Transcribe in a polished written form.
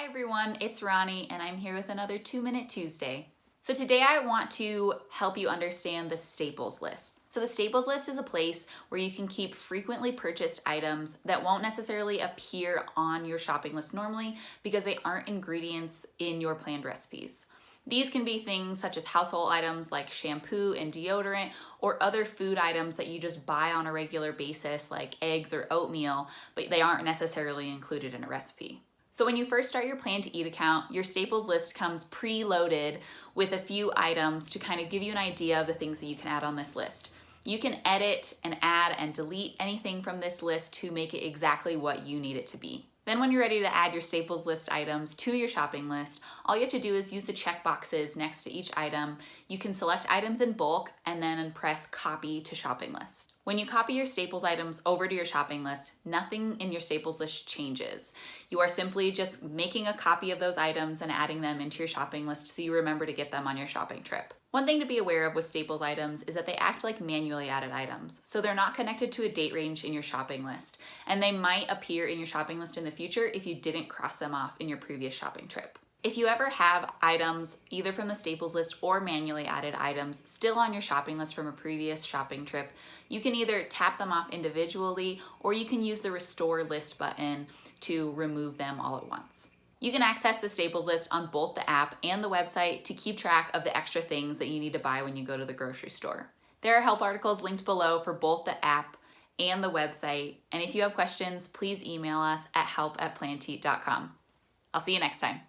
Hi everyone, it's Ronnie and I'm here with another 2-Minute Tuesday. So today I want to help you understand the staples list. So the staples list is a place where you can keep frequently purchased items that won't necessarily appear on your shopping list normally because they aren't ingredients in your planned recipes. These can be things such as household items like shampoo and deodorant, or other food items that you just buy on a regular basis like eggs or oatmeal, but they aren't necessarily included in a recipe. So when you first start your Plan to Eat account, your staples list comes pre-loaded with a few items to kind of give you an idea of the things that you can add on this list. You can edit and add and delete anything from this list to make it exactly what you need it to be. Then when you're ready to add your staples list items to your shopping list, all you have to do is use the check boxes next to each item. You can select items in bulk and then press copy to shopping list. When you copy your staples items over to your shopping list, nothing in your staples list changes. You are simply just making a copy of those items and adding them into your shopping list so you remember to get them on your shopping trip. One thing to be aware of with staples items is that they act like manually added items, so they're not connected to a date range in your shopping list, and they might appear in your shopping list in the future if you didn't cross them off in your previous shopping trip. If you ever have items, either from the staples list or manually added items, still on your shopping list from a previous shopping trip, you can either tap them off individually or you can use the Restore List button to remove them all at once. You can access the staples list on both the app and the website to keep track of the extra things that you need to buy when you go to the grocery store. There are help articles linked below for both the app and the website, and if you have questions, please email us at help@plantoeat.com. I'll see you next time.